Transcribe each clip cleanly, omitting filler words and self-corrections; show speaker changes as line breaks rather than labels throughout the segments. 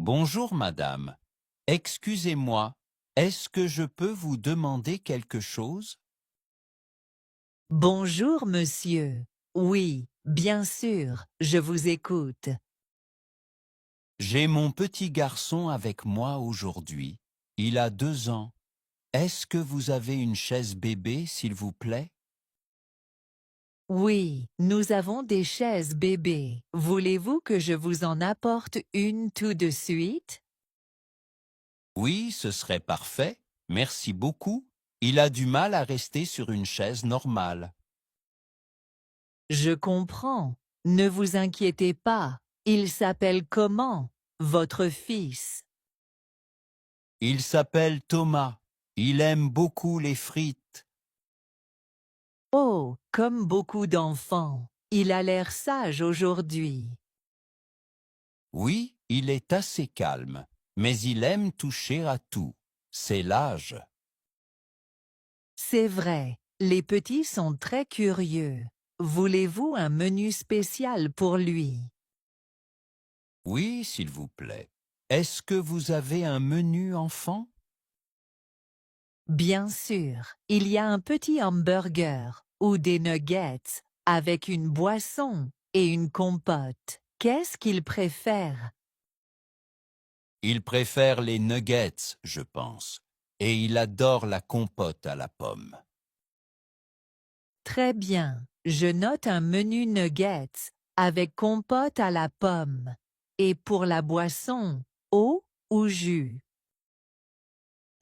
Bonjour madame. Excusez-moi, est-ce que je peux vous demander quelque chose?
Bonjour, monsieur. Oui, bien sûr, je vous écoute.
J'ai mon petit garçon avec moi aujourd'hui. Il a 2 ans. Est-ce que vous avez une chaise bébé, s'il vous plaît?
Oui, nous avons des chaises bébés. Voulez-vous que je vous en apporte une tout de suite?
Oui, ce serait parfait. Merci beaucoup. Il a du mal à rester sur une chaise normale.
Je comprends. Ne vous inquiétez pas. Il s'appelle comment, votre fils?
Il s'appelle Thomas. Il aime beaucoup les frites.
Oh, comme beaucoup d'enfants. Il a l'air sage aujourd'hui.
Oui, il est assez calme, mais il aime toucher à tout. C'est l'âge.
C'est vrai, les petits sont très curieux. Voulez-vous un menu spécial pour lui?
Oui, s'il vous plaît. Est-ce que vous avez un menu enfant?
Bien sûr, il y a un petit hamburger ou des nuggets avec une boisson et une compote. Qu'est-ce qu'il préfère?
Il préfère les nuggets, je pense, et il adore la compote à la pomme.
Très bien, je note un menu nuggets avec compote à la pomme. Et pour la boisson, eau ou jus?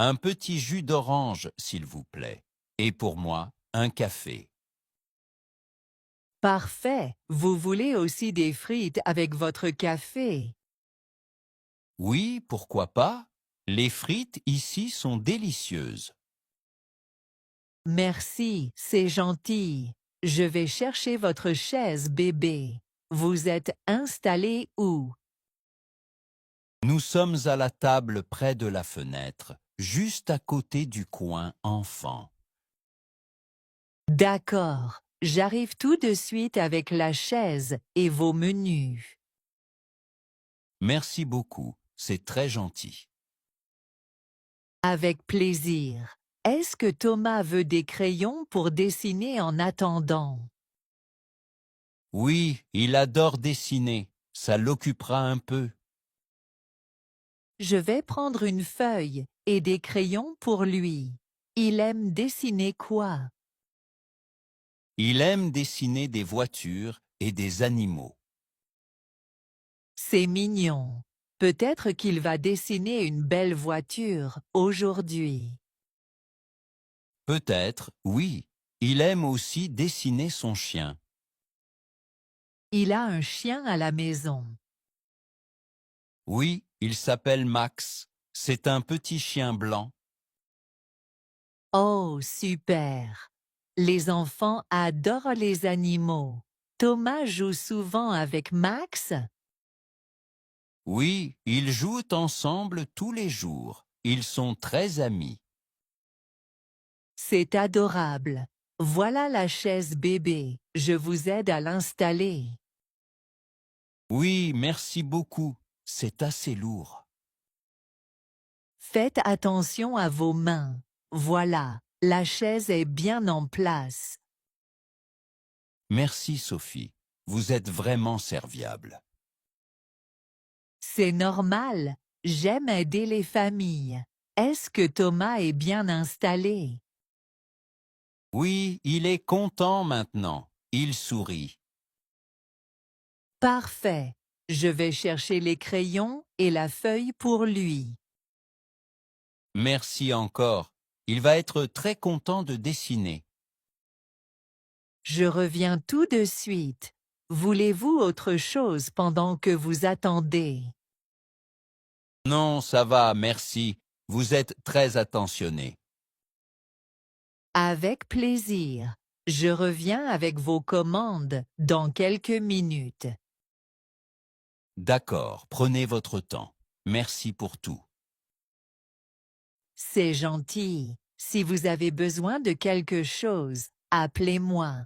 Un petit jus d'orange, s'il vous plaît, et pour moi, un café.
Parfait, vous voulez aussi des frites avec votre café.
Oui, pourquoi pas? Les frites ici sont délicieuses.
Merci, c'est gentil. Je vais chercher votre chaise bébé. Vous êtes installé où?
Nous sommes à la table près de la fenêtre, juste à côté du coin enfant.
D'accord, j'arrive tout de suite avec la chaise et vos menus.
Merci beaucoup, c'est très gentil.
Avec plaisir. Est-ce que Thomas veut des crayons pour dessiner en attendant?
Oui, il adore dessiner, ça l'occupera un peu.
Je vais prendre une feuille et des crayons pour lui. Il aime dessiner quoi?
Il aime dessiner des voitures et des animaux.
C'est mignon. Peut-être qu'il va dessiner une belle voiture aujourd'hui.
Peut-être, oui, il aime aussi dessiner son chien.
Il a un chien à la maison.
Oui, il s'appelle Max. C'est un petit chien blanc.
Oh, super! Les enfants adorent les animaux. Thomas joue souvent avec Max?
Oui, ils jouent ensemble tous les jours. Ils sont très amis.
C'est adorable. Voilà la chaise bébé. Je vous aide à l'installer.
Oui, merci beaucoup. C'est assez lourd.
Faites attention à vos mains. Voilà, la chaise est bien en place.
Merci Sophie. Vous êtes vraiment serviable.
C'est normal. J'aime aider les familles. Est-ce que Thomas est bien installé?
Oui, il est content maintenant. Il sourit.
Parfait. Je vais chercher les crayons et la feuille pour lui.
Merci encore. Il va être très content de dessiner.
Je reviens tout de suite. Voulez-vous autre chose pendant que vous attendez?
Non, ça va, merci. Vous êtes très attentionné.
Avec plaisir. Je reviens avec vos commandes dans quelques minutes.
D'accord, prenez votre temps. Merci pour tout.
C'est gentil. Si vous avez besoin de quelque chose, appelez-moi.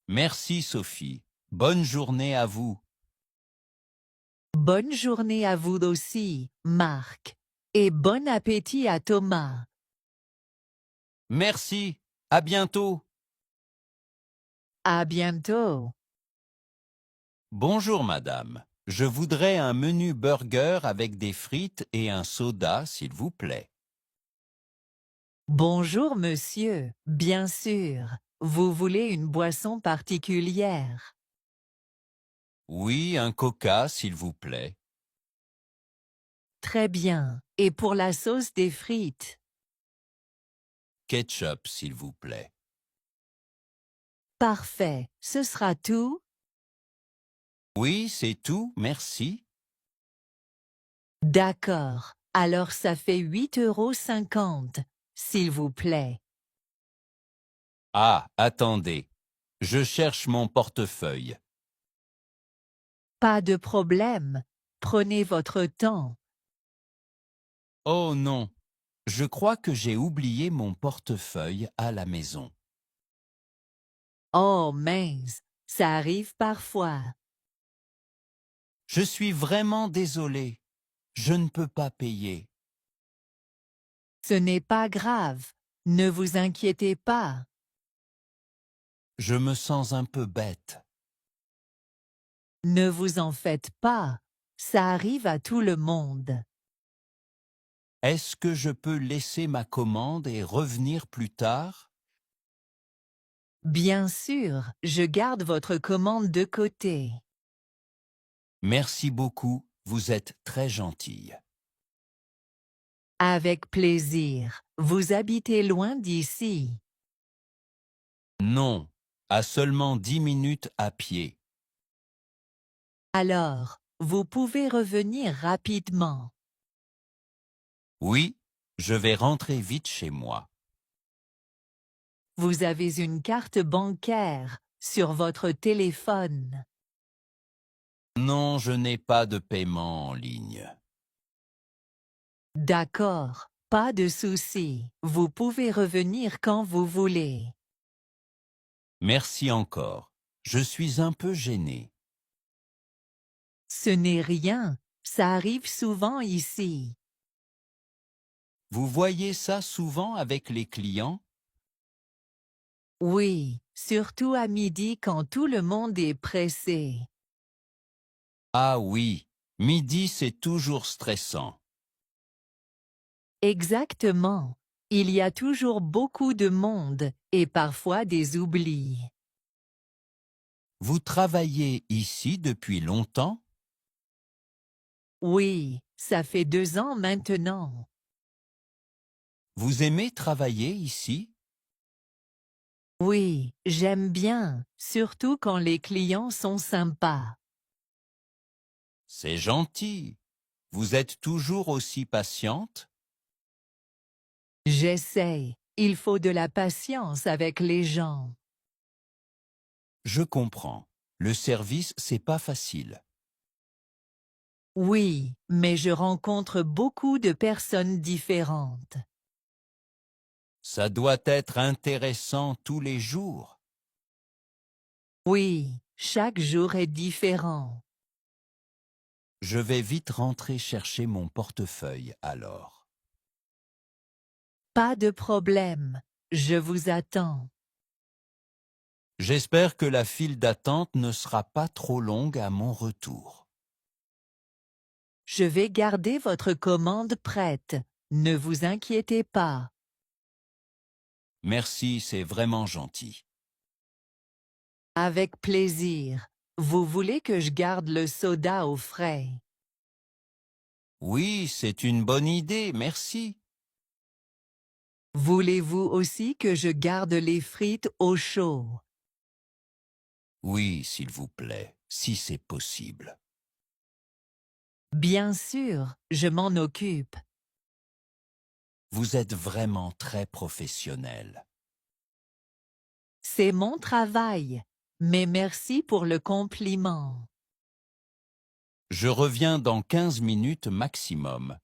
Merci Sophie. Bonne journée à vous.
Bonne journée à vous aussi, Marc. Et bon appétit à Thomas.
Merci. À bientôt.
À bientôt.
Bonjour madame. Je voudrais un menu burger avec des frites et un soda, s'il vous plaît.
Bonjour monsieur, bien sûr. Vous voulez une boisson particulière?
Oui, un coca, s'il vous plaît.
Très bien. Et pour la sauce des frites?
Ketchup, s'il vous plaît.
Parfait. Ce sera tout?
Oui, c'est tout, merci.
D'accord. Alors ça fait 8,50 €, s'il vous plaît.
Ah, attendez. Je cherche mon portefeuille.
Pas de problème. Prenez votre temps.
Oh non, je crois que j'ai oublié mon portefeuille à la maison.
Oh mince, ça arrive parfois.
Je suis vraiment désolé. Je ne peux pas payer.
Ce n'est pas grave. Ne vous inquiétez pas.
Je me sens un peu bête.
Ne vous en faites pas. Ça arrive à tout le monde.
Est-ce que je peux laisser ma commande et revenir plus tard?
Bien sûr, je garde votre commande de côté.
Merci beaucoup, vous êtes très gentille.
Avec plaisir. Vous habitez loin d'ici.
Non, à seulement 10 minutes à pied.
Alors, vous pouvez revenir rapidement.
Oui, je vais rentrer vite chez moi.
Vous avez une carte bancaire sur votre téléphone.
Non, je n'ai pas de paiement en ligne.
D'accord, pas de souci. Vous pouvez revenir quand vous voulez.
Merci encore. Je suis un peu gêné.
Ce n'est rien, ça arrive souvent ici.
Vous voyez ça souvent avec les clients?
Oui, surtout à midi quand tout le monde est pressé.
Ah oui, midi c'est toujours stressant.
Exactement. Il y a toujours beaucoup de monde et parfois des oublis.
Vous travaillez ici depuis longtemps?
Oui, ça fait 2 ans maintenant.
Vous aimez travailler ici?
Oui, j'aime bien, surtout quand les clients sont sympas.
C'est gentil. Vous êtes toujours aussi patiente?
J'essaie. Il faut de la patience avec les gens.
Je comprends. Le service, c'est pas facile.
Oui, mais je rencontre beaucoup de personnes différentes.
Ça doit être intéressant tous les jours.
Oui, chaque jour est différent.
Je vais vite rentrer chercher mon portefeuille alors.
Pas de problème. Je vous attends.
J'espère que la file d'attente ne sera pas trop longue à mon retour.
Je vais garder votre commande prête. Ne vous inquiétez pas.
Merci, c'est vraiment gentil.
Avec plaisir. Vous voulez que je garde le soda au frais?
Oui, c'est une bonne idée, merci.
Voulez-vous aussi que je garde les frites au chaud?
Oui, s'il vous plaît, si c'est possible.
Bien sûr, je m'en occupe.
Vous êtes vraiment très professionnel.
C'est mon travail. Mais merci pour le compliment.
Je reviens dans 15 minutes maximum.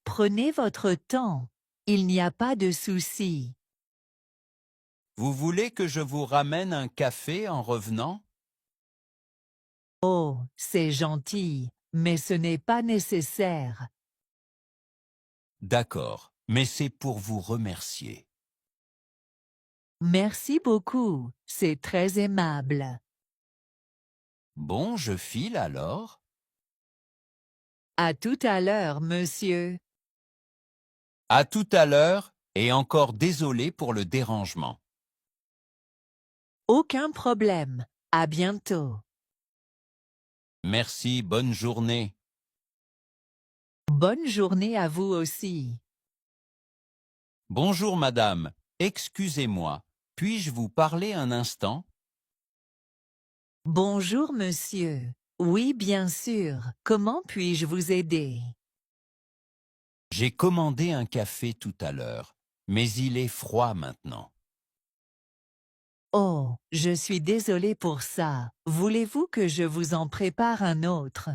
Prenez votre temps. Il n'y a pas de souci.
Vous voulez que je vous ramène un café en revenant?
Oh, c'est gentil, mais ce n'est pas nécessaire.
D'accord, mais c'est pour vous remercier.
Merci beaucoup, c'est très aimable.
Bon, je file alors.
À tout à l'heure, monsieur.
À tout à l'heure et encore désolé pour le dérangement.
Aucun problème. À bientôt.
Merci, bonne journée.
Bonne journée à vous aussi.
Bonjour madame, excusez-moi, puis-je vous parler un instant?
Bonjour, monsieur. Oui, bien sûr. Comment puis-je vous aider?
J'ai commandé un café tout à l'heure, mais il est froid maintenant.
Oh, je suis désolée pour ça. Voulez-vous que je vous en prépare un autre?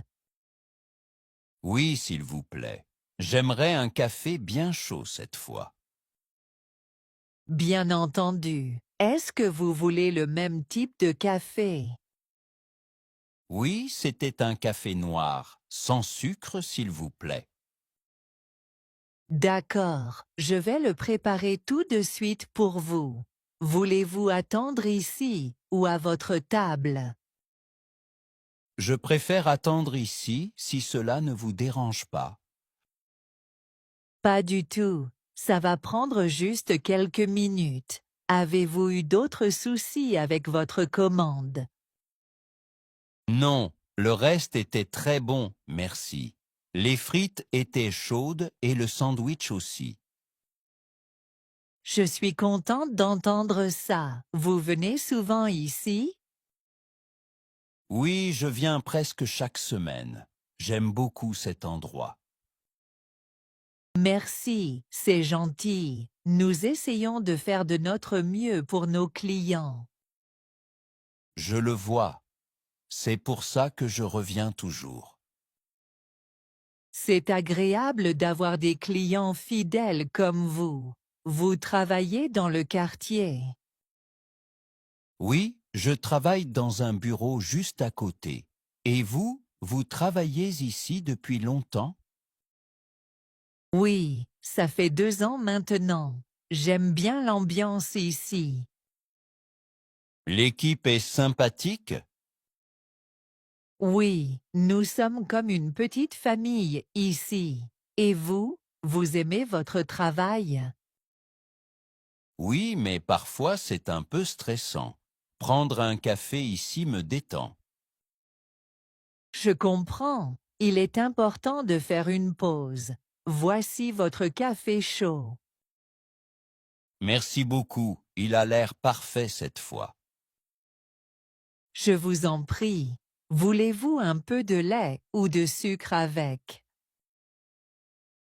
Oui, s'il vous plaît. J'aimerais un café bien chaud cette fois.
Bien entendu. Est-ce que vous voulez le même type de café?
Oui, c'était un café noir, sans sucre s'il vous plaît.
D'accord, je vais le préparer tout de suite pour vous. Voulez-vous attendre ici ou à votre table?
Je préfère attendre ici si cela ne vous dérange pas.
Pas du tout. Ça va prendre juste quelques minutes. Avez-vous eu d'autres soucis avec votre commande?
Non, le reste était très bon, merci. Les frites étaient chaudes et le sandwich aussi.
Je suis contente d'entendre ça. Vous venez souvent ici?
Oui, je viens presque chaque semaine. J'aime beaucoup cet endroit.
Merci, c'est gentil. Nous essayons de faire de notre mieux pour nos clients.
Je le vois. C'est pour ça que je reviens toujours.
C'est agréable d'avoir des clients fidèles comme vous. Vous travaillez dans le quartier.
Oui, je travaille dans un bureau juste à côté. Et vous, vous travaillez ici depuis longtemps?
Oui, ça fait 2 ans maintenant. J'aime bien l'ambiance ici.
L'équipe est sympathique?
Oui, nous sommes comme une petite famille ici. Et vous, vous aimez votre travail?
Oui, mais parfois c'est un peu stressant. Prendre un café ici me détend.
Je comprends. Il est important de faire une pause. Voici votre café chaud.
Merci beaucoup, il a l'air parfait cette fois.
Je vous en prie. Voulez-vous un peu de lait ou de sucre avec?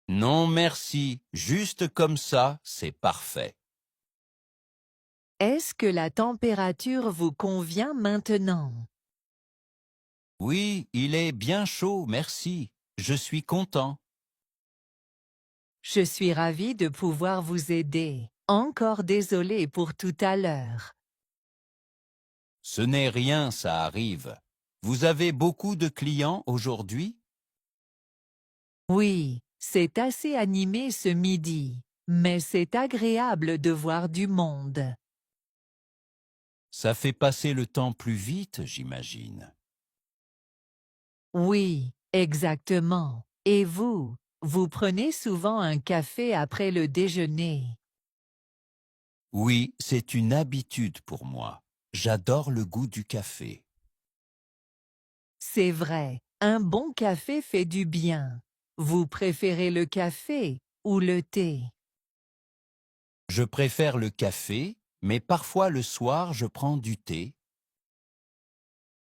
Non merci, juste comme ça, c'est parfait.
Est-ce que la température vous convient maintenant?
Oui, il est bien chaud, merci. Je suis content.
Je suis ravie de pouvoir vous aider. Encore désolée pour tout à l'heure.
Ce n'est rien, ça arrive. Vous avez beaucoup de clients aujourd'hui?
Oui, c'est assez animé ce midi, mais c'est agréable de voir du monde.
Ça fait passer le temps plus vite, j'imagine.
Oui, exactement. Et vous, vous prenez souvent un café après le déjeuner?
Oui, c'est une habitude pour moi. J'adore le goût du café.
C'est vrai, un bon café fait du bien. Vous préférez le café ou le thé?
Je préfère le café, mais parfois le soir je prends du thé.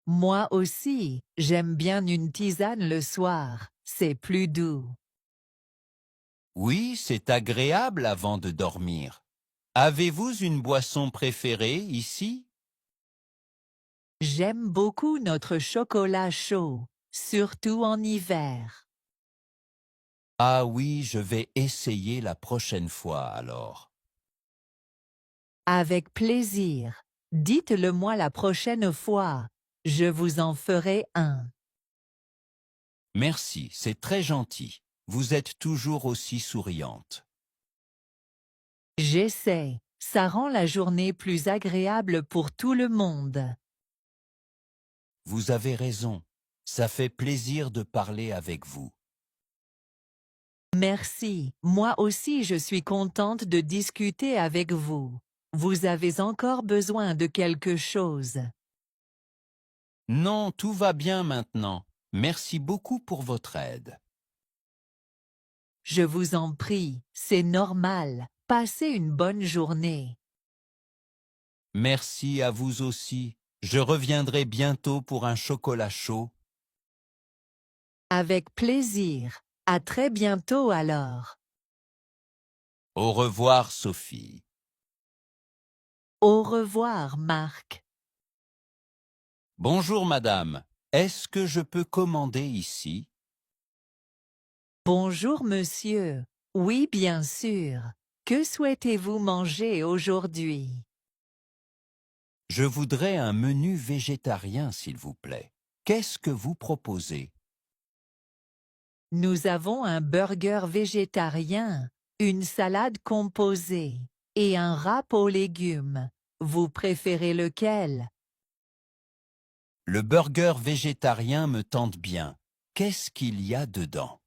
Moi aussi, j'aime bien une tisane le soir. C'est plus doux.
Oui, c'est agréable avant de dormir. Avez-vous une boisson préférée ici?
J'aime beaucoup notre chocolat chaud, surtout en hiver.
Ah oui, je vais essayer la prochaine fois alors.
Avec plaisir. Dites-le moi la prochaine fois. Je vous en ferai un.
Merci, c'est très gentil. Vous êtes toujours aussi souriante.
J'essaie. Ça rend la journée plus agréable pour tout le monde.
Vous avez raison. Ça fait plaisir de parler avec vous.
Merci. Moi aussi je suis contente de discuter avec vous. Vous avez encore besoin de quelque chose.
Non, tout va bien maintenant. Merci beaucoup pour votre aide.
Je vous en prie, c'est normal. Passez une bonne journée.
Merci à vous aussi. Je reviendrai bientôt pour un chocolat chaud.
Avec plaisir. À très bientôt alors.
Au revoir, Sophie.
Au revoir, Marc.
Bonjour, madame. Est-ce que je peux commander ici?
Bonjour, monsieur. Oui, bien sûr. Que souhaitez-vous manger aujourd'hui?
Je voudrais un menu végétarien, s'il vous plaît. Qu'est-ce que vous proposez?
Nous avons un burger végétarien, une salade composée et un wrap aux légumes. Vous préférez lequel?
Le burger végétarien me tente bien. Qu'est-ce qu'il y a dedans?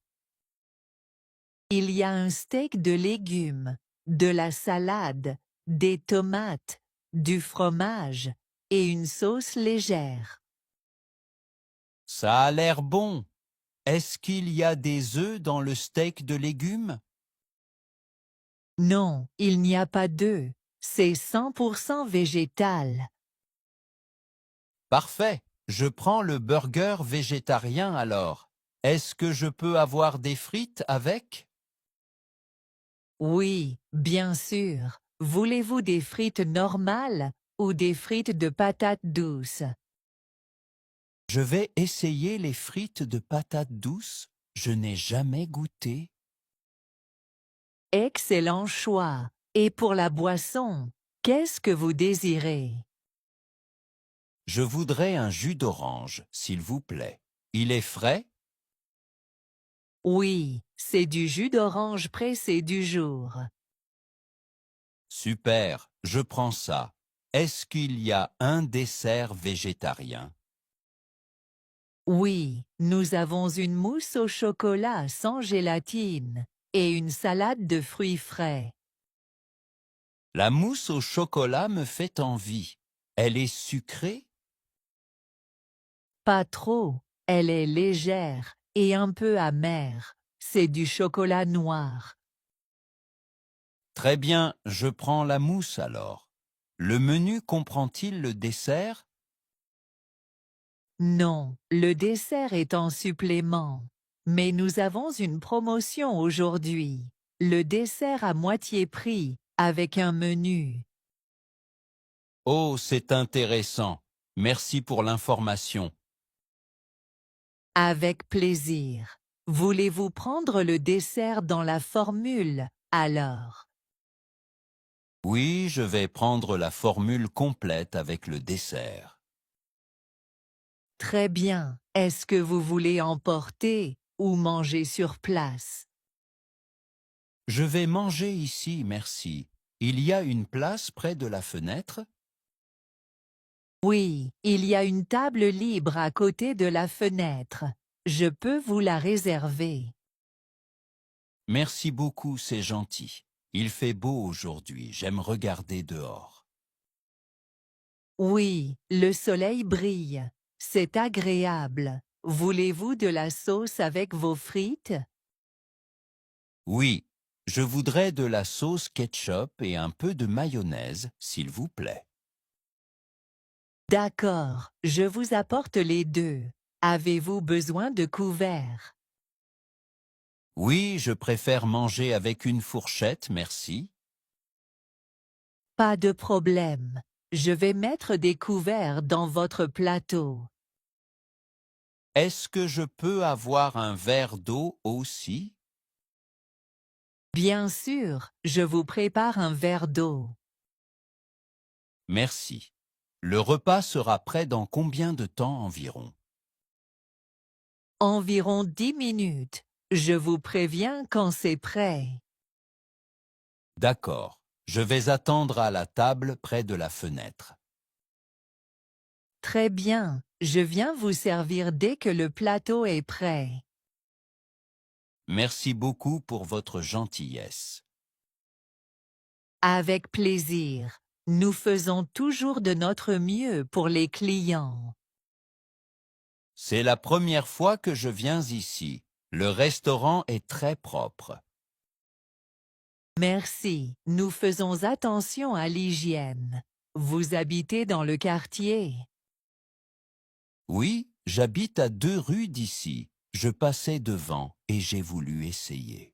Il y a un steak de légumes, de la salade, des tomates, du fromage et une sauce légère.
Ça a l'air bon. Est-ce qu'il y a des œufs dans le steak de légumes?
Non, il n'y a pas d'œufs. C'est 100% végétal.
Parfait. Je prends le burger végétarien alors. Est-ce que je peux avoir des frites avec?
Oui, bien sûr. Voulez-vous des frites normales ou des frites de patates douces?
Je vais essayer les frites de patates douces. Je n'ai jamais goûté.
Excellent choix. Et pour la boisson, qu'est-ce que vous désirez?
Je voudrais un jus d'orange, s'il vous plaît. Il est frais?
Oui, c'est du jus d'orange pressé du jour.
Super, je prends ça. Est-ce qu'il y a un dessert végétarien?
Oui, nous avons une mousse au chocolat sans gélatine et une salade de fruits frais.
La mousse au chocolat me fait envie. Elle est sucrée?
Pas trop, elle est légère et un peu amère. C'est du chocolat noir.
Très bien, je prends la mousse alors. Le menu comprend-il le dessert?
Non, le dessert est en supplément. Mais nous avons une promotion aujourd'hui. Le dessert à moitié prix, avec un menu.
Oh, c'est intéressant. Merci pour l'information.
Avec plaisir. Voulez-vous prendre le dessert dans la formule, alors?
Oui, je vais prendre la formule complète avec le dessert.
Très bien. Est-ce que vous voulez emporter ou manger sur place?
Je vais manger ici, merci. Il y a une place près de la fenêtre?
Oui, il y a une table libre à côté de la fenêtre. Je peux vous la réserver.
Merci beaucoup, c'est gentil. Il fait beau aujourd'hui, j'aime regarder dehors.
Oui, le soleil brille. C'est agréable. Voulez-vous de la sauce avec vos frites?
Oui, je voudrais de la sauce ketchup et un peu de mayonnaise, s'il vous plaît.
D'accord, je vous apporte les deux. Avez-vous besoin de couverts?
Oui, je préfère manger avec une fourchette, merci.
Pas de problème. Je vais mettre des couverts dans votre plateau.
Est-ce que je peux avoir un verre d'eau aussi?
Bien sûr, je vous prépare un verre d'eau.
Merci. Le repas sera prêt dans combien de temps environ?
Environ 10 minutes. Je vous préviens quand c'est prêt.
D'accord. Je vais attendre à la table près de la fenêtre.
Très bien. Je viens vous servir dès que le plateau est prêt.
Merci beaucoup pour votre gentillesse.
Avec plaisir. Nous faisons toujours de notre mieux pour les clients.
C'est la première fois que je viens ici. Le restaurant est très propre.
Merci. Nous faisons attention à l'hygiène. Vous habitez dans le quartier.
Oui, j'habite à 2 rues d'ici. Je passais devant et j'ai voulu essayer.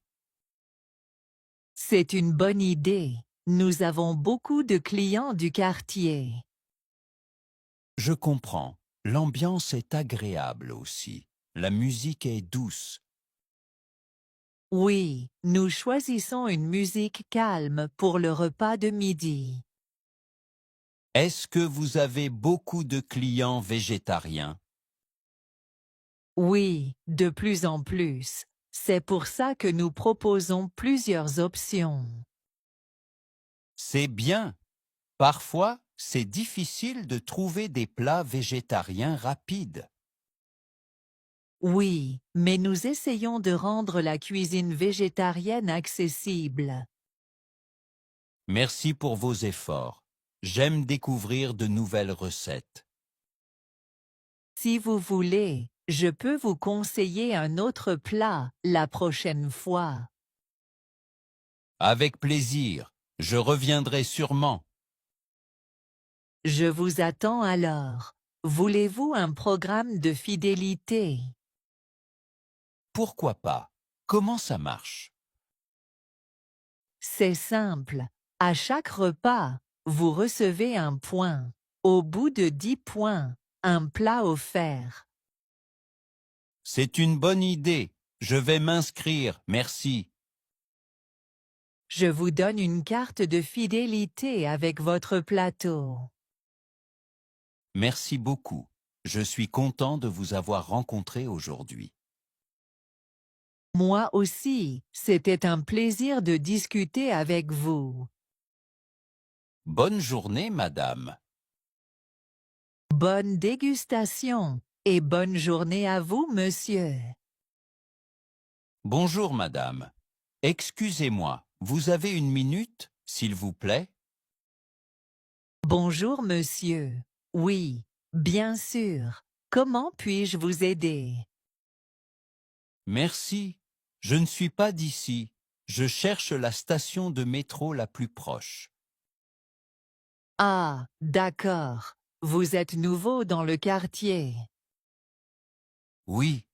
C'est une bonne idée. Nous avons beaucoup de clients du quartier.
Je comprends. L'ambiance est agréable aussi. La musique est douce.
Oui, nous choisissons une musique calme pour le repas de midi.
Est-ce que vous avez beaucoup de clients végétariens?
Oui, de plus en plus. C'est pour ça que nous proposons plusieurs options.
C'est bien. Parfois, c'est difficile de trouver des plats végétariens rapides.
Oui, mais nous essayons de rendre la cuisine végétarienne accessible.
Merci pour vos efforts. J'aime découvrir de nouvelles recettes.
Si vous voulez, je peux vous conseiller un autre plat la prochaine fois.
Avec plaisir. Je reviendrai sûrement.
Je vous attends alors. Voulez-vous un programme de fidélité?
Pourquoi pas? Comment ça marche?
C'est simple. À chaque repas, vous recevez un point. Au bout de 10 points, un plat offert.
C'est une bonne idée. Je vais m'inscrire, merci.
Je vous donne une carte de fidélité avec votre plateau.
Merci beaucoup. Je suis content de vous avoir rencontré aujourd'hui.
Moi aussi, c'était un plaisir de discuter avec vous.
Bonne journée, madame.
Bonne dégustation et bonne journée à vous, monsieur.
Bonjour, madame. Excusez-moi, vous avez une minute, s'il vous plaît?
Bonjour, monsieur. Oui, bien sûr. Comment puis-je vous aider?
Merci. Je ne suis pas d'ici. Je cherche la station de métro la plus proche.
Ah, d'accord. Vous êtes nouveau dans le quartier.
Oui,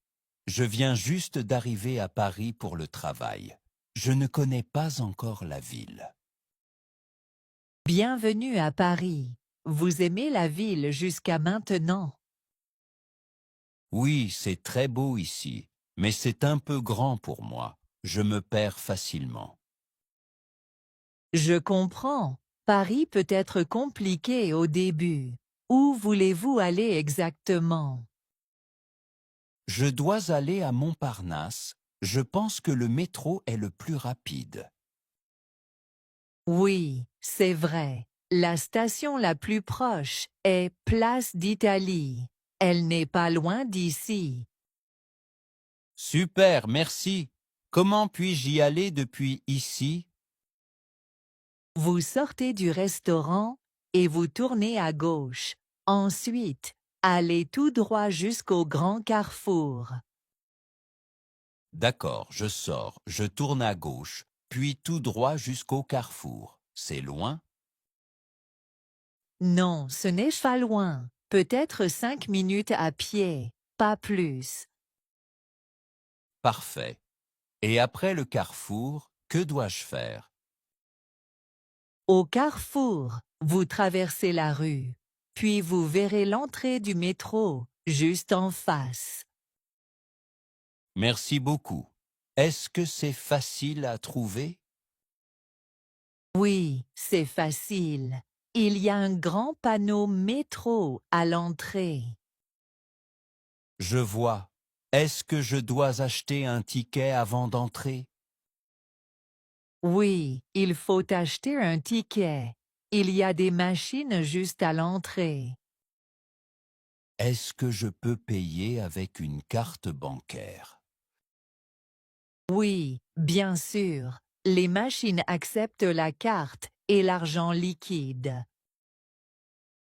je viens juste d'arriver à Paris pour le travail. Je ne connais pas encore la ville.
Bienvenue à Paris. Vous aimez la ville jusqu'à maintenant?
Oui, c'est très beau ici, mais c'est un peu grand pour moi. Je me perds facilement.
Je comprends. Paris peut être compliqué au début. Où voulez-vous aller exactement?
Je dois aller à Montparnasse. Je pense que le métro est le plus rapide.
Oui, c'est vrai. La station la plus proche est Place d'Italie. Elle n'est pas loin d'ici.
Super, merci. Comment puis-je y aller depuis ici?
Vous sortez du restaurant et vous tournez à gauche. Ensuite, allez tout droit jusqu'au grand carrefour.
D'accord, je sors, je tourne à gauche, puis tout droit jusqu'au carrefour. C'est loin?
Non, ce n'est pas loin. Peut-être 5 minutes à pied, pas plus.
Parfait. Et après le carrefour, que dois-je faire?
Au carrefour, vous traversez la rue, puis vous verrez l'entrée du métro, juste en face.
Merci beaucoup. Est-ce que c'est facile à trouver?
Oui, c'est facile. Il y a un grand panneau métro à l'entrée.
Je vois. Est-ce que je dois acheter un ticket avant d'entrer?
Oui, il faut acheter un ticket. Il y a des machines juste à l'entrée.
Est-ce que je peux payer avec une carte bancaire?
Oui, bien sûr. Les machines acceptent la carte et l'argent liquide.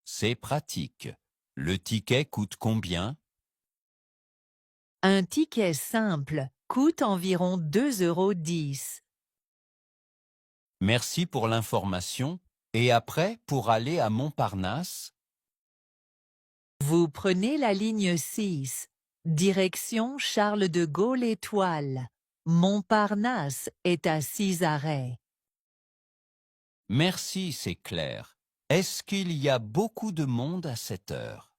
C'est pratique. Le ticket coûte combien?
Un ticket simple coûte environ 2,10 €.
Merci pour l'information. Et après, pour aller à Montparnasse?
Vous prenez la ligne 6, direction Charles de Gaulle Étoile. Montparnasse est à 6 arrêts.
Merci, c'est clair. Est-ce qu'il y a beaucoup de monde à cette heure?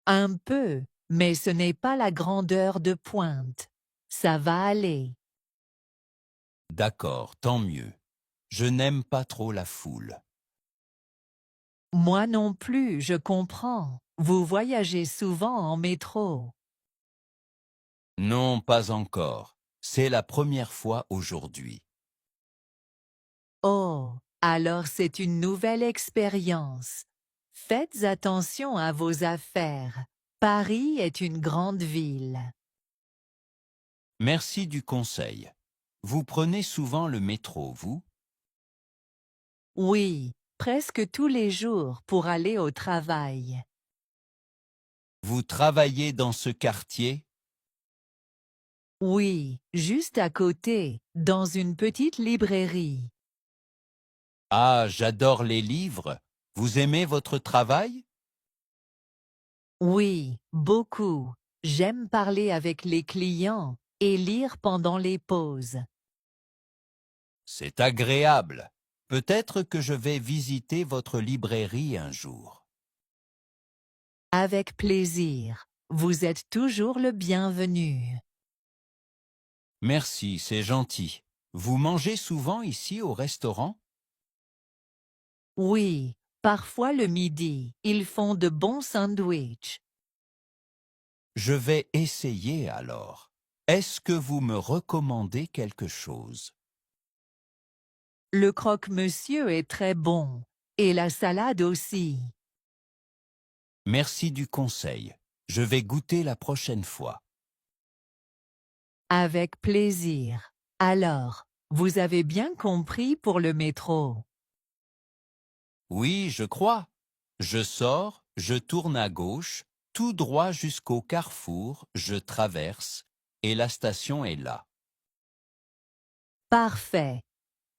Un peu, mais ce n'est pas la grandeur de pointe. Ça va aller.
D'accord, tant mieux. Je n'aime pas trop la foule.
Moi non plus, je comprends. Vous voyagez souvent en métro.
Non, pas encore. C'est la première fois aujourd'hui.
Oh, alors c'est une nouvelle expérience. Faites attention à vos affaires. Paris est une grande ville.
Merci du conseil. Vous prenez souvent le métro, vous?
Oui, presque tous les jours pour aller au travail.
Vous travaillez dans ce quartier?
Oui, juste à côté, dans une petite librairie.
Ah, j'adore les livres. Vous aimez votre travail?
Oui, beaucoup. J'aime parler avec les clients et lire pendant les pauses.
C'est agréable. Peut-être que je vais visiter votre librairie un jour.
Avec plaisir. Vous êtes toujours le bienvenu.
Merci, c'est gentil. Vous mangez souvent ici au restaurant?
Oui, parfois le midi, ils font de bons sandwichs.
Je vais essayer alors. Est-ce que vous me recommandez quelque chose?
Le croque-monsieur est très bon. Et la salade aussi.
Merci du conseil. Je vais goûter la prochaine fois.
Avec plaisir. Alors, vous avez bien compris pour le métro.
Oui, je crois. Je sors, je tourne à gauche, tout droit jusqu'au carrefour, je traverse, et la station est là.
Parfait.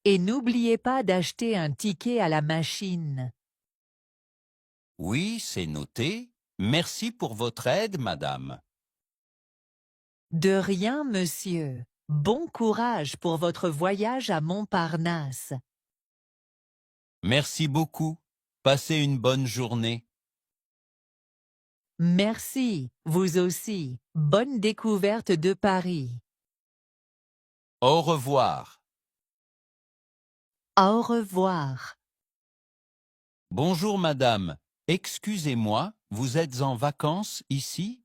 Et n'oubliez pas d'acheter un ticket à la machine.
Oui, c'est noté. Merci pour votre aide, madame.
De rien, monsieur. Bon courage pour votre voyage à Montparnasse.
Merci beaucoup. Passez une bonne journée.
Merci, vous aussi. Bonne découverte de Paris.
Au revoir.
Au revoir.
Bonjour, madame. Excusez-moi, vous êtes en vacances ici?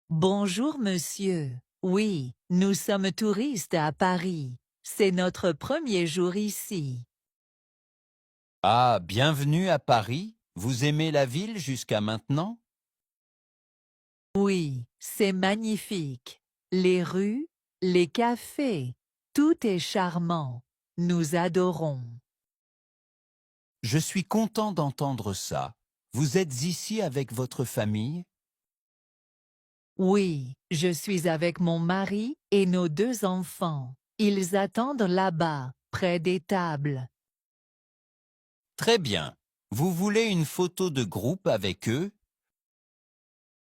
Bonjour, monsieur. Oui, nous sommes touristes à Paris. C'est notre premier jour ici.
Ah, bienvenue à Paris. Vous aimez la ville jusqu'à maintenant?
Oui, c'est magnifique. Les rues, les cafés, tout est charmant. Nous adorons.
Je suis content d'entendre ça. Vous êtes ici avec votre famille?
Oui, je suis avec mon mari et nos 2 enfants. Ils attendent là-bas, près des tables.
Très bien. Vous voulez une photo de groupe avec eux?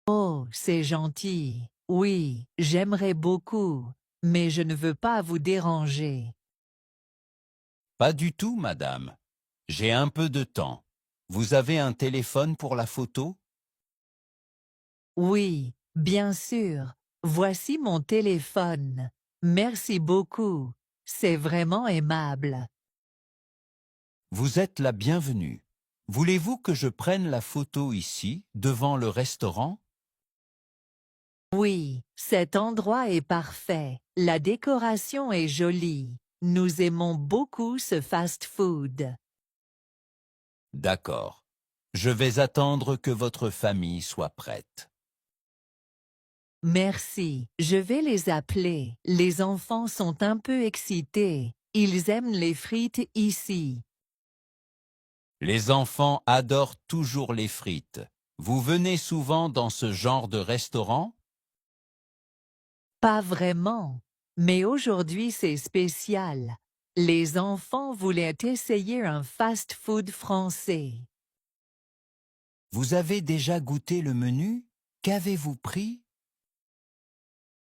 Oh, c'est gentil. Oui, j'aimerais beaucoup, mais je ne veux pas vous déranger.
Pas du tout, madame. J'ai un peu de temps. Vous avez un téléphone pour la photo?
Oui, bien sûr. Voici mon téléphone. Merci beaucoup. C'est vraiment aimable.
Vous êtes la bienvenue. Voulez-vous que je prenne la photo ici, devant le restaurant?
Oui, cet endroit est parfait. La décoration est jolie. Nous aimons beaucoup ce fast-food.
D'accord. Je vais attendre que votre famille soit prête.
Merci. Je vais les appeler. Les enfants sont un peu excités. Ils aiment les frites ici.
Les enfants adorent toujours les frites. Vous venez souvent dans ce genre de restaurant?
Pas vraiment. Mais aujourd'hui c'est spécial. Les enfants voulaient essayer un fast-food français.
Vous avez déjà goûté le menu? Qu'avez-vous pris?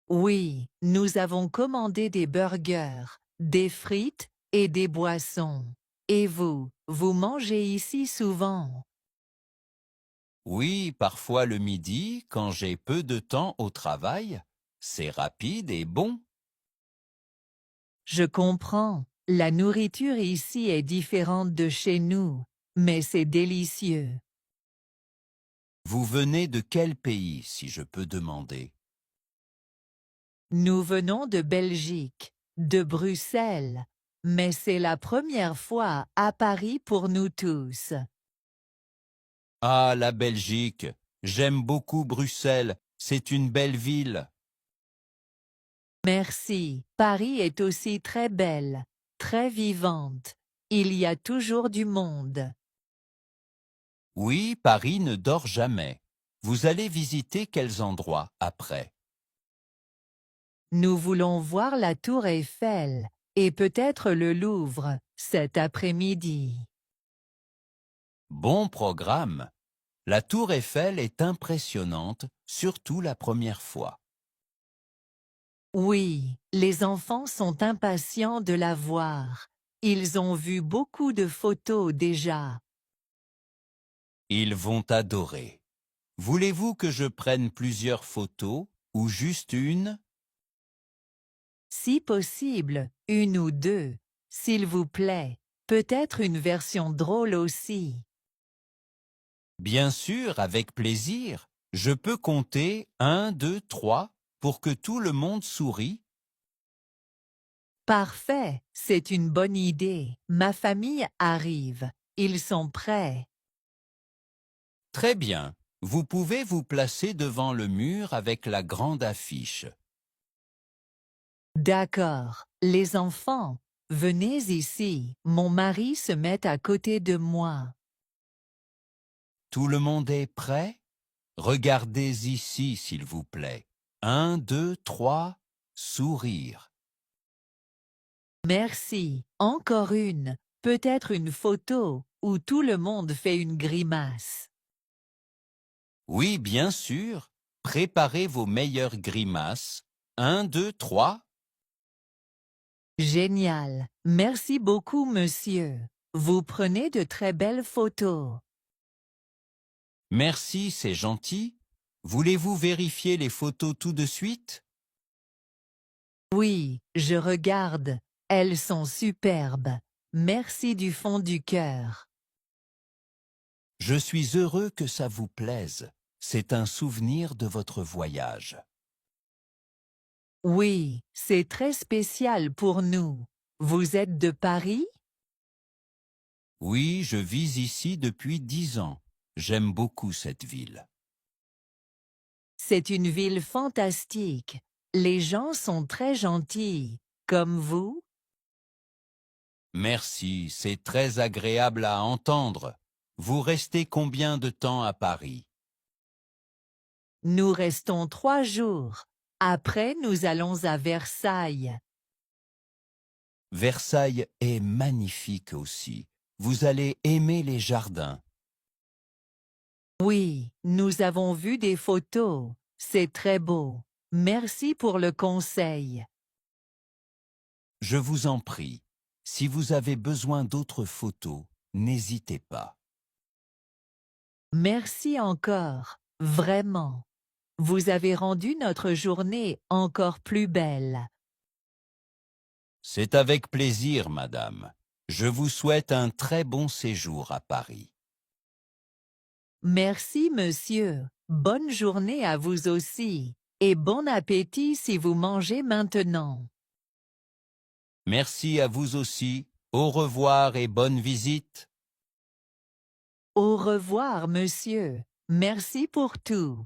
Oui, nous avons commandé des burgers, des frites et des boissons. Et vous, vous mangez ici souvent?
Oui, parfois le midi, quand j'ai peu de temps au travail. C'est rapide et bon.
Je comprends. La nourriture ici est différente de chez nous, mais c'est délicieux.
Vous venez de quel pays, si je peux demander?
Nous venons de Belgique, de Bruxelles, mais c'est la première fois à Paris pour nous tous.
Ah, la Belgique. J'aime beaucoup Bruxelles. C'est une belle ville.
Merci. Paris est aussi très belle, très vivante. Il y a toujours du monde.
Oui, Paris ne dort jamais. Vous allez visiter quels endroits après?
Nous voulons voir la tour Eiffel et peut-être le Louvre cet après-midi.
Bon programme. La tour Eiffel est impressionnante, surtout la première fois.
Oui, les enfants sont impatients de la voir. Ils ont vu beaucoup de photos déjà.
Ils vont adorer. Voulez-vous que je prenne plusieurs photos ou juste une?
Si possible, une ou deux, s'il vous plaît. Peut-être une version drôle aussi.
Bien sûr, avec plaisir. Je peux compter 1, 2, 3 pour que tout le monde sourie.
Parfait, c'est une bonne idée. Ma famille arrive. Ils sont prêts.
Très bien. Vous pouvez vous placer devant le mur avec la grande affiche.
D'accord. Les enfants, venez ici. Mon mari se met à côté de moi.
Tout le monde est prêt? Regardez ici, s'il vous plaît. 1, 2, 3, sourire.
Merci. Encore une. Peut-être une photo où tout le monde fait une grimace.
Oui, bien sûr. Préparez vos meilleures grimaces. 1, 2, 3.
Génial. Merci beaucoup, monsieur. Vous prenez de très belles photos.
Merci, c'est gentil. Voulez-vous vérifier les photos tout de suite?
Oui, je regarde. Elles sont superbes. Merci du fond du cœur.
Je suis heureux que ça vous plaise. C'est un souvenir de votre voyage.
Oui, c'est très spécial pour nous. Vous êtes de Paris?
Oui, je vis ici depuis 10 ans. J'aime beaucoup cette ville.
C'est une ville fantastique. Les gens sont très gentils. Comme vous?
Merci, c'est très agréable à entendre. Vous restez combien de temps à Paris?
Nous restons 3 jours. Après, nous allons à Versailles.
Versailles est magnifique aussi. Vous allez aimer les jardins.
Oui, nous avons vu des photos. C'est très beau. Merci pour le conseil.
Je vous en prie, si vous avez besoin d'autres photos, n'hésitez pas.
Merci encore. Vraiment. Vous avez rendu notre journée encore plus belle.
C'est avec plaisir, madame. Je vous souhaite un très bon séjour à Paris.
Merci, monsieur. Bonne journée à vous aussi. Et bon appétit si vous mangez maintenant.
Merci à vous aussi. Au revoir et bonne visite.
Au revoir, monsieur. Merci pour tout.